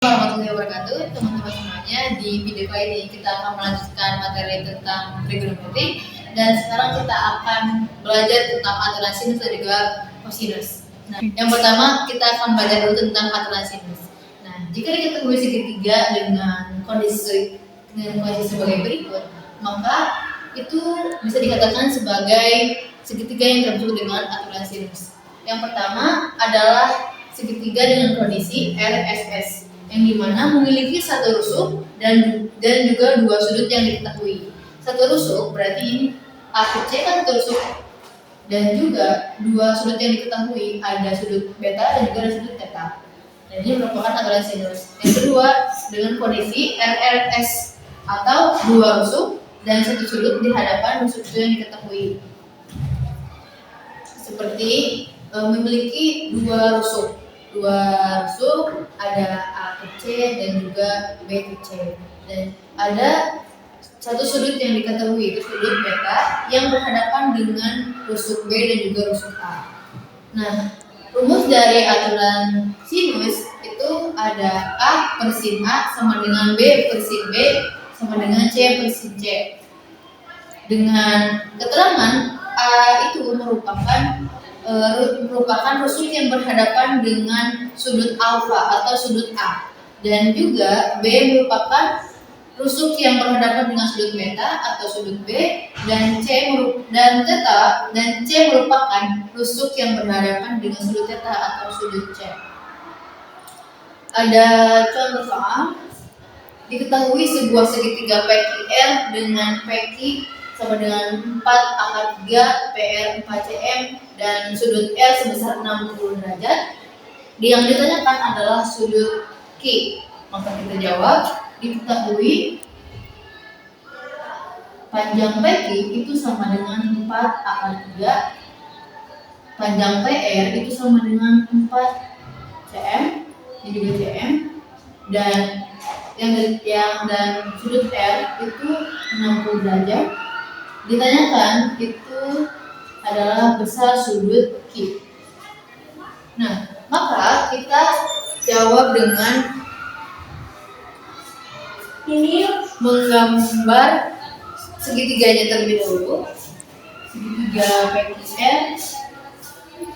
Warahmatullahi wabarakatuh, teman-teman semuanya. Di video kali ini kita akan melanjutkan materi tentang trigonometri, dan sekarang kita akan belajar tentang aturan sinus dan juga kosinus. Nah, yang pertama kita akan belajar dulu tentang aturan sinus. Nah, jika diketahui segitiga dengan kondisi sebagai berikut, maka itu bisa dikatakan sebagai segitiga yang terbentuk dengan aturan sinus. Yang pertama adalah segitiga dengan kondisi RSS, yang dimana memiliki satu rusuk dan juga dua sudut yang diketahui. Satu rusuk berarti ini A ke C kan satu rusuk, dan juga dua sudut yang diketahui, ada sudut beta dan juga ada sudut theta. Dan ini merupakan aturan sinus. Yang kedua dengan kondisi RRS, atau dua rusuk dan satu sudut di hadapan rusuk yang diketahui. Seperti memiliki dua rusuk ada A ke C dan juga B ke C, dan ada satu sudut yang diketahui, itu sudut beta yang berhadapan dengan rusuk B dan juga rusuk A. Nah, rumus dari aturan sinus itu ada A per sin A sama dengan B per sin B sama dengan C per sin C. Dengan keterangan A itu merupakan rusuk yang berhadapan dengan sudut alfa atau sudut A, dan juga B merupakan rusuk yang berhadapan dengan sudut beta atau sudut B, dan C merupakan rusuk yang berhadapan dengan sudut theta atau sudut C. Ada contoh soal. Diketahui sebuah segitiga PQR dengan PQ sama dengan 4 akar 3 PR 4 cm dan sudut R sebesar 60 derajat. Yang ditanyakan adalah sudut Q. Maka kita jawab, diketahui panjang PQ itu sama dengan 4 akar 3, panjang PR itu sama dengan 4 cm, ini juga cm, dan sudut R itu 60 derajat. Ditanyakan itu adalah besar sudut Q. Nah, maka kita jawab dengan ini menggambar segitiganya terlebih dahulu. Segitiga PQR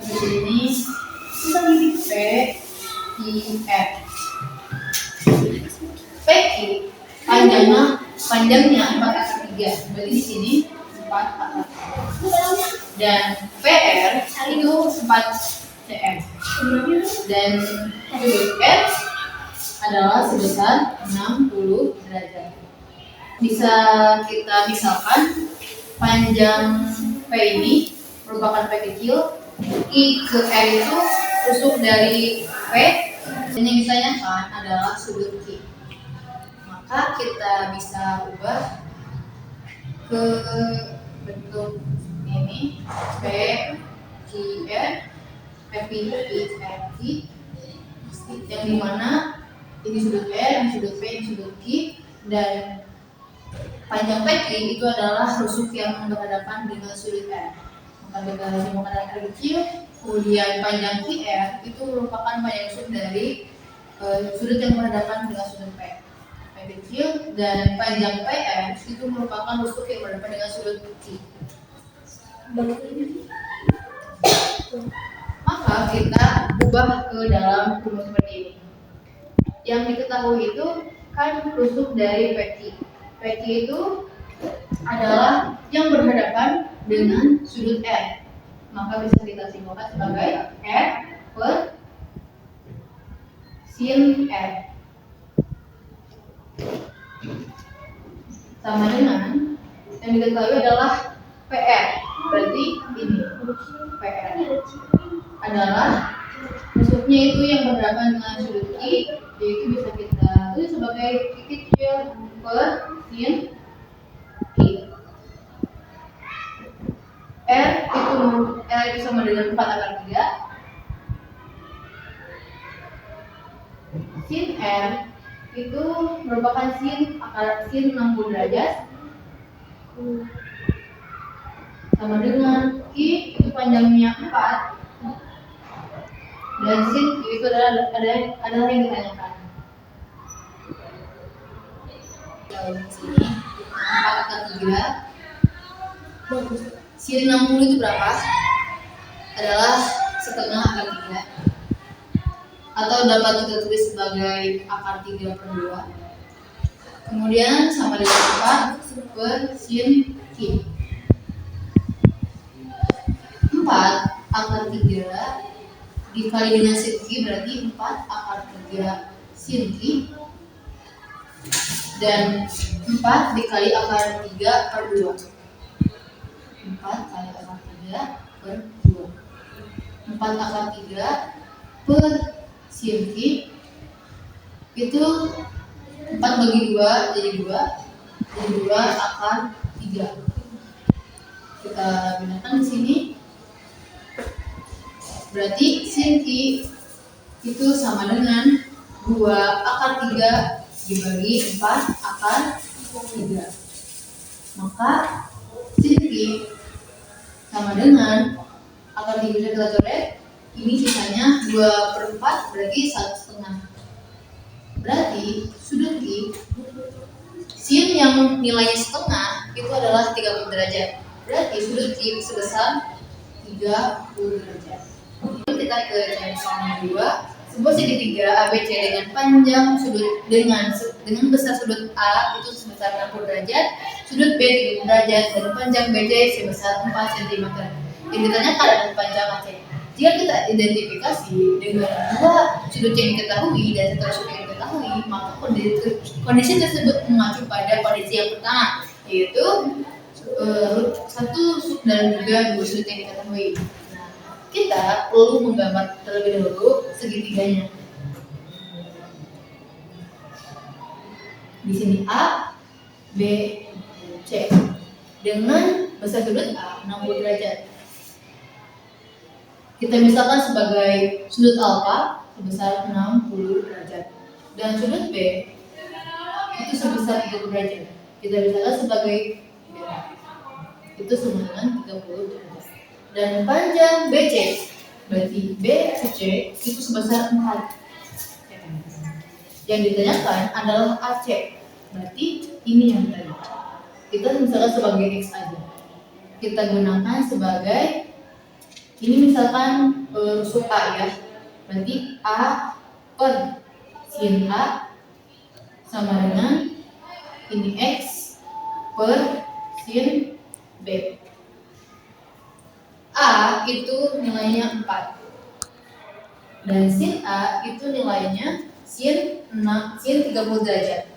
seperti ini, PQR. PQ panjangnya 4 akar 3, berarti di sini 4 akar 3. Dan PR itu 4 cm. Dan sudut R adalah sebesar 60 derajat. Bisa kita misalkan panjang P ini merupakan P kecil, I ke R itu rusuk dari P, dan yang ditanyakan adalah sudut Q. Maka kita bisa ubah ke bentuk ini P Q R, P R Q, yang dimana ini sudut R, ini sudut P, ini sudut Q, dan panjang PQ itu adalah rusuk yang berhadapan dengan sudut R. Maka kita menemukan R kecil, kemudian panjang QR itu merupakan panjang rusuk dari sudut yang berhadapan dengan sudut P kecil, dan panjang PR itu merupakan rusuk yang berhadapan dengan sudut Q. Maka kita ubah ke dalam rumus seperti ini. Yang diketahui itu kan rusuk dari PQ. PQ itu adalah yang berhadapan dengan sudut R. Maka bisa kita simpulkan sebagai R per sin R sama dengan yang diketahui adalah PR. Berarti ini PR adalah rusuknya itu yang berhadapan dengan sudut I, yaitu bisa kita tulis sebagai Q kecil per sin Q. R itu sama dengan 4 akar 3. Sin R itu merupakan sin 60 derajat sama dengan Q itu panjangnya 4, dan sin itu adalah yang ditanyakan. tahu di sini 4 akar 3. Sin 60 itu berapa? Adalah setengah akar 3, atau dapat kita tulis sebagai akar 3 per 2. Kemudian sama dengan 4 per sin Q. 4 akar 3 dikali dengan sin Q berarti 4 akar 3 sin Q. Dan 4 dikali akar 3 per 2. 4 kali akar 3 per 2. 4 akar 3 per sin Q itu 4 bagi 2 jadi 2. Jadi 2 akar 3. Kita gunakan di sini. Berarti sin Q itu sama dengan 2 akar 3 dibagi 4 akar 3. Maka sin Q sama dengan akar 3 kita coret. Ini sisanya 2 per 4 berarti 1,5. Berarti sudut Q sin yang nilainya setengah itu adalah 30 derajat. Berarti sudut Q sebesar 30 derajat. Kita ke contoh nomor 2. Sebuah segitiga ABC dengan panjang sudut dengan besar sudut A itu sebesar 60 derajat, sudut B 30 derajat, dan panjang BC sebesar 4 cm. Yang ditanyakan adalah panjang AC. Jika kita identifikasi dengan dua sudut yang diketahui dan satu sudut yang diketahui, maka kondisi tersebut mengacu pada kondisi yang pertama, yaitu satu dan juga dua sudut yang diketahui. Nah, kita perlu menggambar terlebih dahulu segitiganya. Di sini A, B, C dengan besar sudut A 60 derajat. Kita misalkan sebagai sudut alfa sebesar 60 derajat dan sudut B itu sebesar 30 derajat. Kita misalkan sebagai beta itu sama dengan 30 derajat. Dan panjang BC berarti BC itu sebesar 4. Yang ditanyakan adalah AC. Berarti ini yang tadi. Kita misalkan sebagai X aja. Kita gunakan sebagai ini misalkan rusuk A ya, berarti A per sin A sama dengan ini X per sin B. A itu nilainya 4 dan sin A itu nilainya sin 30 derajat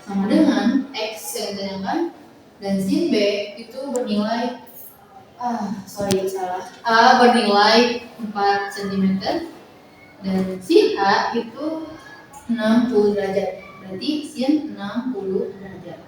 sama dengan X yang ditanyakan, dan sin B itu bernilai A bernilai 4 cm dan sin A itu 60 derajat. Berarti sin 60 derajat.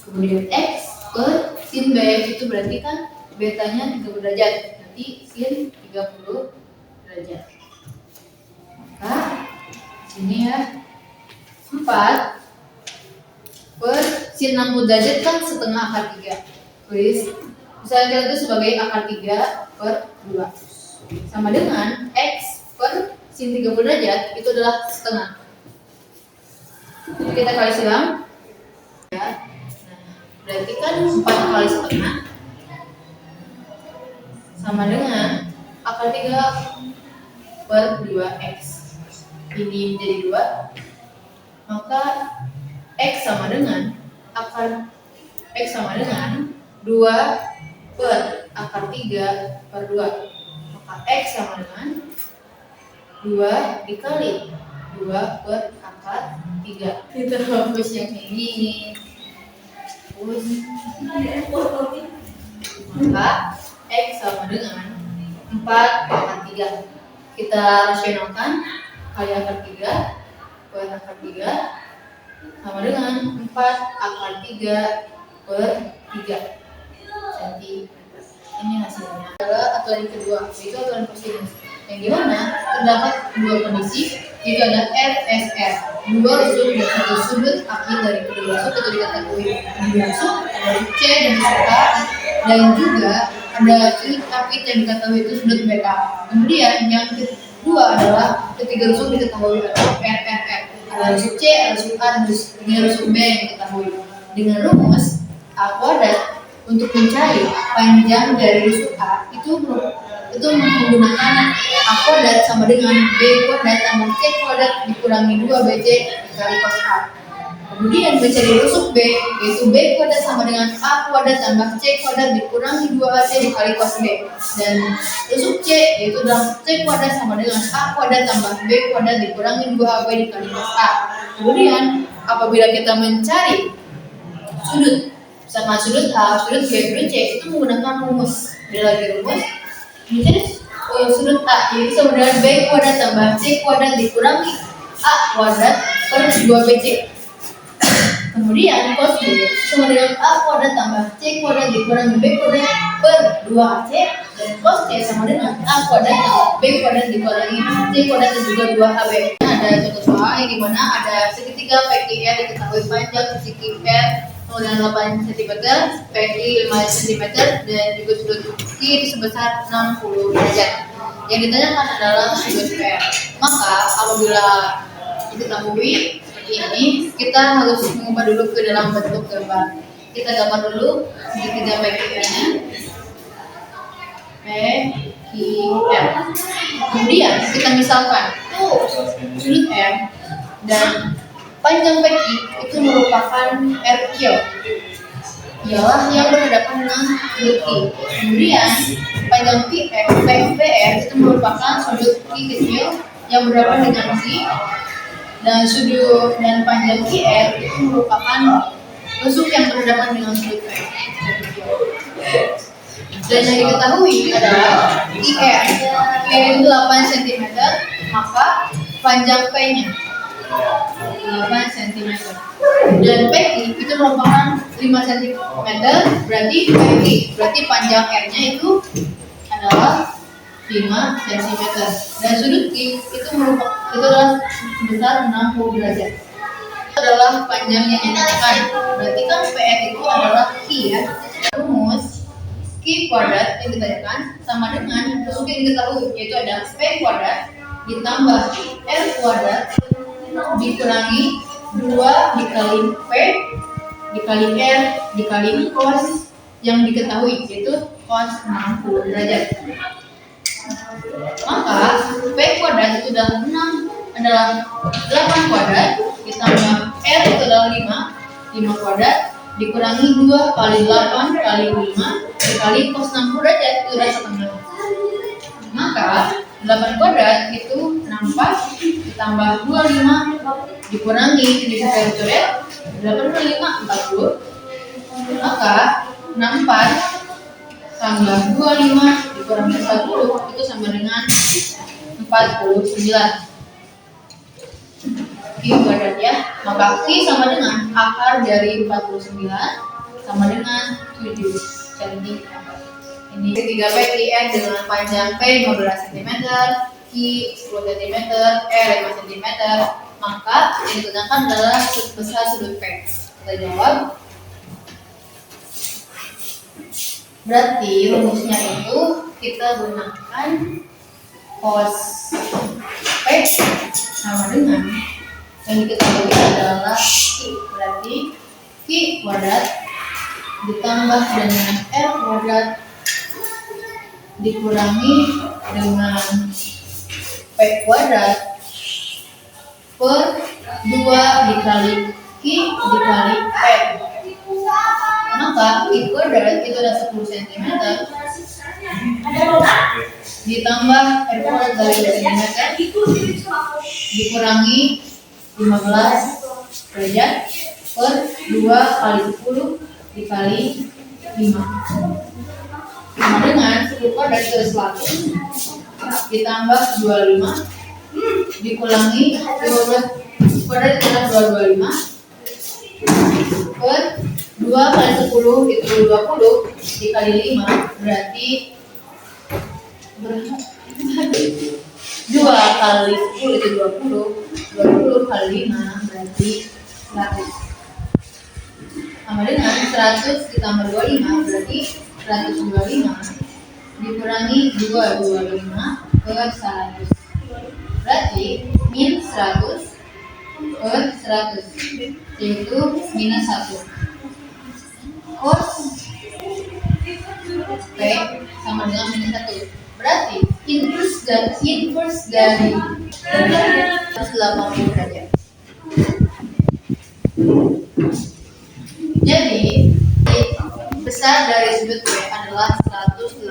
Kemudian X per sin B itu berarti kan betanya 30 derajat. Berarti sin 30 derajat. Maka sini ya 4 per sin 60 derajat kan setengah akar 3. Tulis misalnya itu sebagai akar 3 per 2 sama dengan X per sin 30 derajat itu adalah setengah. Jadi kita kali silang ya. Nah, berarti kan 4 kali setengah sama dengan akar 3 per 2X. Ini menjadi 2. Maka X sama dengan 2 per akar 3 per 2. Maka X sama dengan 2 dikali 2 per akar 3. Kita hapus yang ini. Maka X sama dengan 4 akar 3. Kita rasionalkan kali akar 3 per akar 3 sama dengan 4 akar 3 per 3 cm. Ini hasilnya adalah aturan kedua, yaitu aturan kosinus, yang dimana terdapat dua kondisi, yaitu ada RSR, dua rusuk dan satu sudut akhir dari kedua rusuk itu diketahui di rusuk dari C dan rusuk A, dan juga ada sudut apit yang diketahui itu sudut beta. Kemudian yang kedua adalah ketiga rusuk diketahui adalah RRR. ada rusuk C, ada rusuk A, dengan rusuk B yang diketahui. Dengan rumus A kuadrat untuk mencari panjang dari rusuk A itu menggunakan A kuadrat sama dengan B kuadrat tambah C kuadrat dikurangi 2BC dikali cos A. Kemudian mencari rusuk B, yaitu B kuadrat sama dengan A kuadrat tambah C kuadrat dikurangi 2AC dikali cos B. Dan rusuk C, yaitu adalah C kuadrat sama dengan A kuadrat tambah B kuadrat dikurangi 2AB dikali cos A. Kemudian apabila kita mencari sudut sama sudut A, sudut B, sudut C, itu menggunakan rumus. Ada lagi rumus mencari sudut A, yaitu sama dengan B kuadrat tambah C kuadrat dikurangi A kuadrat per 2BC. Kemudian cos B sama dengan A kuadrat tambah C kuadrat dikurangi B kuadrat per 2AC, dan cos C sama dengan A kuadrat tambah B kuadrat dikurangi C kuadrat dan juga 2AB. Ada contoh soal yang dimana ada segitiga PQR diketahui panjang segi R dengan 8 cm, PQ 5 cm, dan juga sudut Q itu sebesar 60 derajat. Yang ditanyakan adalah sudut R. Maka apabila diketahui ini, kita harus mengubah dulu ke dalam bentuk gambar. Kita gambar dulu segitiga PQR-nya. PQR. Kemudian kita misalkan sudut R dan panjang PQ itu merupakan RQ, ialah yang berhadapan dengan sudut Q. Kemudian panjang PR itu merupakan sudut Q kecil yang berhadapan dengan Q. Dan sudut dan panjang QR itu merupakan rusuk yang berhadapan dengan sudut P. Dan yang diketahui adalah IR itu 8 cm, maka panjang P-nya 8 cm. Dan PQ itu merupakan 5 cm, berarti panjang R-nya itu adalah 5 cm. Dan sudut Q itu adalah sebesar 60 derajat. Itu adalah panjang yang dinyatakan. Berarti kan PR itu adalah Q ya. Rumus Q kuadrat yang ditanyakan sama dengan rusuk yang diketahui, yaitu ada P kuadrat ditambah R kuadrat dikurangi 2 dikali P dikali R dikali cos yang diketahui, yaitu cos 60 derajat. Maka P kuadrat itu adalah 8 kuadrat ditambah R itu adalah 5 kuadrat dikurangi 2 kali 8 kali 5 dikali cos 60 derajat itu adalah setengah. Maka 8 kuadrat itu 64 ditambah 25 dikurangi ini saya coret 8 kali 5 40. Maka 64 tambah 25 dikurangi 40 itu sama dengan 49 Q kuadrat ya. Maka Q sama dengan akar dari 49 sama dengan 7 cm. Ini ketiga PQR dengan panjang P 15 cm, Q 10 cm, R 5 cm. Maka yang digunakan adalah besar sudut P. Kita jawab. Berarti rumusnya itu kita gunakan cos P sama dengan yang diketahui adalah Q. Berarti Q kuadrat ditambah dengan R kuadrat dikurangi dengan P kuadrat per 2 dikali Q dikali P. Maka Q kuadrat itu adalah 10 cm ditambah R kuadrat dari cm dikurangi 15 derajat per 2 kali 10 dikali 5 sama dengan 10 kuadrat itu 100 ditambah 25 dikurangi 15 kuadrat itu adalah 225 per 2 kali 10 itu 20 dikali 5 berarti berapa? 2 kali 10 itu 20 kali 5 berarti 100 sama dengan 100 ditambah 25 berarti 125 dikurangi 225 per 100 berarti min 100 per 100, yaitu minus 1. Cos P sama dengan minus 1. Berarti inverse dari 180 derajat. Jadi besar dari sudut P adalah 180